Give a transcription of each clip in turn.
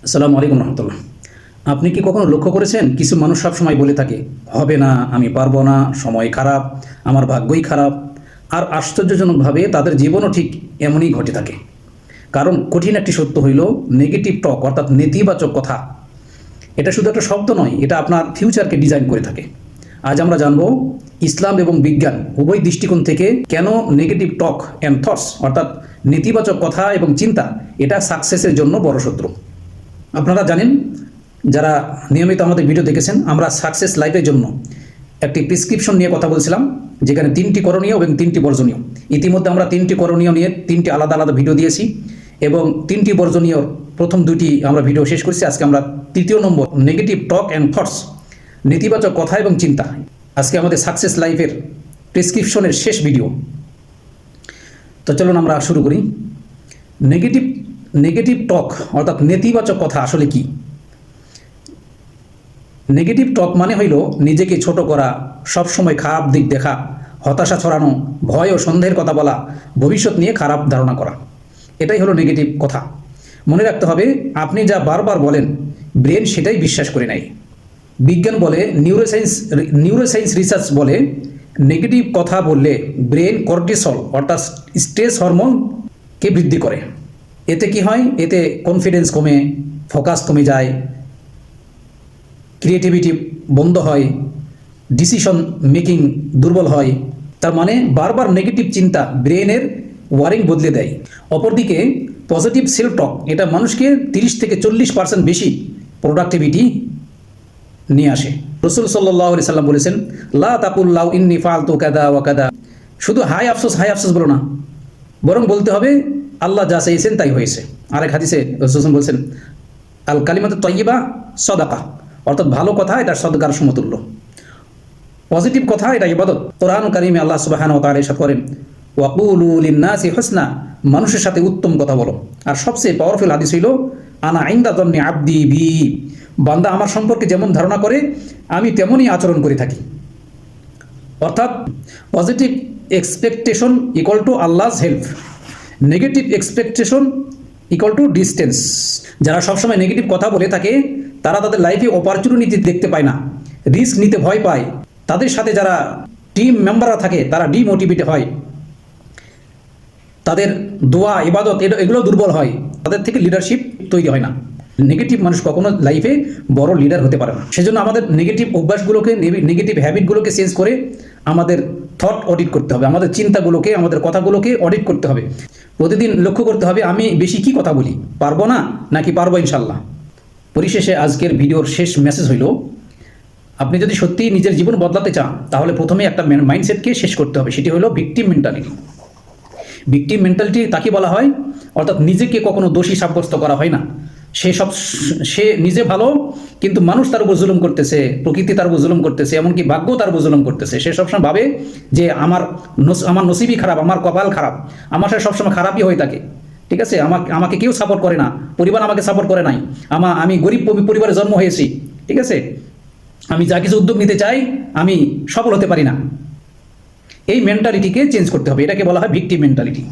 আসসালামু আলাইকুম রহমতুল্লাহ। আপনি কি কখনো লক্ষ্য করেছেন কিছু মানুষ সবসময় বলে থাকে হবে না, আমি পারবো না, সময় খারাপ, আমার ভাগ্যই খারাপ। আর আশ্চর্যজনকভাবে তাদের জীবনও ঠিক এমনই ঘটে থাকে। কারণ কঠিন একটি সত্য হইল নেগেটিভ টক অর্থাৎ নেতিবাচক কথা এটা শুধু একটা শব্দ নয়, এটা আপনার ফিউচারকে ডিজাইন করে থাকে। আজ আমরা জানব ইসলাম এবং বিজ্ঞান উভয় দৃষ্টিকোণ থেকে কেন নেগেটিভ টক অ্যান্ড থটস অর্থাৎ নেতিবাচক কথা এবং চিন্তা এটা সাকসেসের জন্য বড় শত্রু। আপনারা জানেন, যারা নিয়মিত আমাদের ভিডিও দেখেছেন, আমরা সাকসেস লাইফের জন্য একটি প্রেসক্রিপশন নিয়ে কথা বলছিলাম, যেখানে 3টি করণীয় এবং 3টি বর্জনীয়। ইতিমধ্যে আমরা 3টি করণীয় নিয়ে 3টি আলাদা আলাদা ভিডিও দিয়েছি এবং 3টি বর্জনীয় প্রথম 2টি আমরা ভিডিও শেষ করেছি। আজকে আমরা 3য় নম্বর নেগেটিভ টক অ্যান্ড থটস নেতিবাচক কথা এবং চিন্তা, আজকে আমাদের সাকসেস লাইফের প্রেসক্রিপশনের শেষ ভিডিও। তো চলুন আমরা শুরু করি। নেগেটিভ টক অর্থাৎ নেতিবাচক কথা আসলে কি? নেগেটিভ টক মানে হইল নিজেকে ছোট করা, সবসময় খারাপ দিক দেখা, হতাশা ছড়ানো, ভয় ও সন্দেহের কথা বলা, ভবিষ্যৎ নিয়ে খারাপ ধারণা করা। এটাই হলো নেগেটিভ কথা। মনে রাখতে হবে, আপনি যা বারবার বলেন ব্রেন সেটাই বিশ্বাস করে নেয়। বিজ্ঞান বলে, নিউরোসায়েন্স রিসার্চ বলে, নেগেটিভ কথা বললে ব্রেন কর্টিসল অর্থাৎ স্ট্রেস হরমোনকে বৃদ্ধি করে। এতে কি হয়? এতে কনফিডেন্স কমে, ফোকাস কমে যায়, ক্রিয়েটিভিটি বন্ধ হয়, ডিসিশন মেকিং দুর্বল হয়। তার মানে বারবার নেগেটিভ চিন্তা ব্রেনের ওয়ারিং বদলে দেয়। অপরদিকে পজিটিভ সেলফ টক এটা মানুষকে 30 থেকে 40% বেশি প্রোডাক্টিভিটি নিয়ে আসে। রাসূল সাল্লাল্লাহু আলাইহি সাল্লাম বলেছেন, লা তাকুল লাউ ইন্নী ফাআলতু কাযা ওয়া কাযা। শুধু হাই আফসোস বলো না, বরং বলতে হবে আল্লাহ যা চাইছেন তাই হয়েছে। আরেক হাদিসে রাসূল বলছেন, আল কালিমাতু তাইয়্যিবা সাদাকা, অর্থাৎ ভালো কথা এটা সদকার সমতুল্য। পজিটিভ কথা এটা ইবাদত। কোরআন কারিমে আল্লাহ সুবহানাহু ওয়া তাআলা ইরশাদ করেন, ওয়াকুলু লিন-নাসি হুসনা, মানুষের সাথে উত্তম কথা বলো। আর সবচেয়ে পাওয়ারফুল হাদিস হইল, আনা ইনদা যান্নি আবদি বি, বান্দা আমার সম্পর্কে যেমন ধারণা করে আমি তেমনই আচরণ করে থাকি। অর্থাৎ positive expectation equal to আল্লাহস help, negative expectation equal to distance. যারা সবসময় নেগেটিভ কথা বলে থাকে তারা তাদের লাইফে অপরচুনিটি দেখতে পায় না, রিস্ক নিতে ভয় পায়। তাদের সাথে যারা টিম মেম্বাররা থাকে তারা ডিমোটিভেট হয়, তাদের দোয়া ইবাদত এগুলো দুর্বল হয়, তাদের থেকে লিডারশিপ তৈরি হয় না। নেগেটিভ মানুষ কখনো লাইফে বড় লিডার হতে পারে না। সেজন্য আমাদের নেগেটিভ অভ্যাসগুলোকে, নেগেটিভ হ্যাবিটগুলোকে চেঞ্জ করে আমাদের থট অডিট করতে হবে, আমাদের চিন্তাগুলোকে, আমাদের কথাগুলোকে অডিট করতে হবে। প্রতিদিন লক্ষ্য করতে হবে আমি বেশি কি কথা বলি, পারবো না নাকি পারবো ইনশাল্লাহ। পরিশেষে আজকের ভিডিওর শেষ মেসেজ হইল, আপনি যদি সত্যিই নিজের জীবন বদলাতে চান তাহলে প্রথমে একটা মাইন্ডসেটকে শেষ করতে হবে, সেটি হলো ভিকটিম মেন্টালিটি। ভিকটিম মেন্টালিটি তাকে বলা হয়, অর্থাৎ নিজেকে কখনো দোষী সাব্যস্ত করা হয় না। সে নিজে ভালো, কিন্তু মানুষ তার উপর জুলুম করতেছে, প্রকৃতি তার উপর জুলুম করতেছে, এমনকি ভাগ্য তার উপর জুলুম করতেছে। সে সবসময় ভাবে যে আমার নসিবই খারাপ, আমার কপাল খারাপ, আমার সাথে সবসময় খারাপই হয়ে থাকে। ঠিক আছে, আমাকে কেউ সাপোর্ট করে না, পরিবার আমাকে সাপোর্ট করে নাই, আমি গরিব পরিবারে জন্ম হয়েছি, ঠিক আছে, আমি যা কিছু উদ্যোগ নিতে চাই আমি সফল হতে পারি না। এই মেন্টালিটিকে চেঞ্জ করতে হবে, এটাকে বলা হয় ভিকটিম মেন্টালিটি।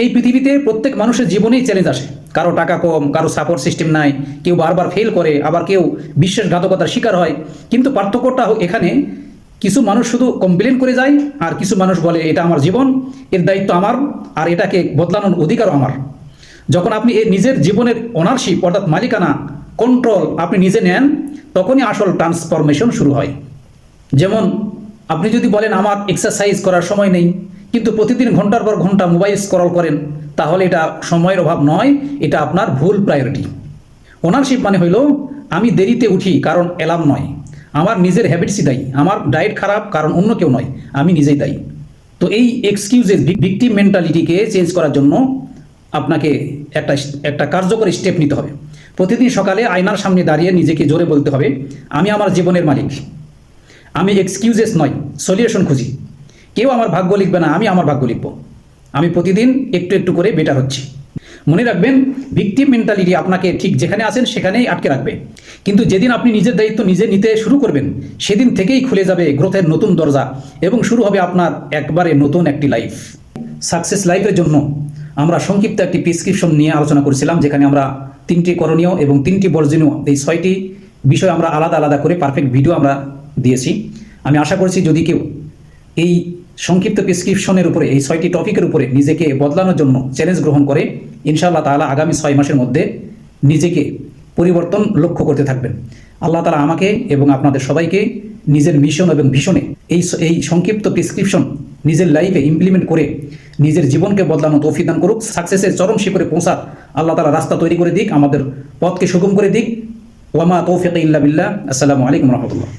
এই পৃথিবীতে প্রত্যেক মানুষের জীবনেই চ্যালেঞ্জ আসে। কারো টাকা কম, কারো সাপোর্ট সিস্টেম নাই, কেউ বারবার ফেল করে, আবার কেউ বিশ্বাসঘাতকতার শিকার হয়। কিন্তু পার্থক্যটা এখানে, কিছু মানুষ শুধু কমপ্লেন করে যায় আর কিছু মানুষ বলে এটা আমার জীবন, এর দায়িত্ব আমার, আর এটাকে বদলানোর অধিকারও আমার। যখন আপনি নিজের জীবনের ওনারশিপ অর্থাৎ মালিকানা, কন্ট্রোল আপনি নিজে নেন, তখনই আসল ট্রান্সফরমেশন শুরু হয়। যেমন আপনি যদি বলেন আমার এক্সারসাইজ করার সময় নেই, কিন্তু প্রতিদিন ঘন্টার পর ঘন্টা মোবাইল স্ক্রল করেন, তাহলে এটা সময়ের অভাব নয়, এটা আপনার ভুল প্রায়োরিটি। ওনারশিপ মানে হইল আমি দেরিতে উঠি কারণ অ্যালার্ম নয়, আমার নিজের হ্যাবিটসই দায়ী, আমার ডায়েট খারাপ কারণ অন্য কেউ নয়, আমি নিজেই দায়ী। তো এই এক্সকিউজেস ভিকটিম মেন্টালিটিকে চেঞ্জ করার জন্য আপনাকে একটা কার্যকর স্টেপ নিতে হবে। প্রতিদিন সকালে আয়নার সামনে দাঁড়িয়ে নিজেকে জোরে বলতে হবে, আমি আমার জীবনের মালিক। আমি এক্সকিউজেস নয়, সলিউশন খুঁজি। কেউ আমার ভাগ্য লিখবে না, আমি আমার ভাগ্য লিখব। আমি প্রতিদিন একটু একটু করে বেটার হচ্ছি। মনে রাখবেন, ভিকটিম মেন্টালিটি আপনাকে ঠিক যেখানে আছেন সেখানেই আটকে রাখবে, কিন্তু যেদিন আপনি নিজের দায়িত্ব নিজে নিতে শুরু করবেন, সেদিন থেকেই খুলে যাবে গ্রোথের নতুন দরজা এবং শুরু হবে আপনার একবারে নতুন একটি লাইফ। সাকসেস লাইফের জন্য আমরা সংক্ষিপ্ত একটি প্রেসক্রিপশন নিয়ে আলোচনা করেছিলাম, যেখানে আমরা 3টি করণীয় এবং 3টি বর্জনীয় এই 6টি বিষয় আমরা আলাদা আলাদা করে পারফেক্ট ভিডিও আমরা দিয়েছি। আমি আশা করছি যদি কেউ এই সংক্ষিপ্ত প্রেসক্রিপশনের উপরে এই 6টি টপিকের উপরে নিজেকে বদলানোর জন্য চ্যালেঞ্জ গ্রহণ করে, ইনশাআল্লাহ তাআলা আগামী 6 মাসের মধ্যে নিজেকে পরিবর্তন লক্ষ্য করতে থাকবেন। আল্লাহ তাআলা আমাকে এবং আপনাদের সবাইকে নিজের মিশন এবং ভিশনে এই সংক্ষিপ্ত প্রেসক্রিপশন নিজের লাইফে ইমপ্লিমেন্ট করে নিজের জীবনকে বদলানো তৌফিক দান করুক। সাকসেসের চরম শিখরে পৌঁছার আল্লাহ তাআলা রাস্তা তৈরি করে দিক, আমাদের পথকে সুগম করে দিক। ওয়ামা তৌফিক ইল্লা বিল্লাহ। আসসালামু আলাইকুম রহমতুল্লাহ।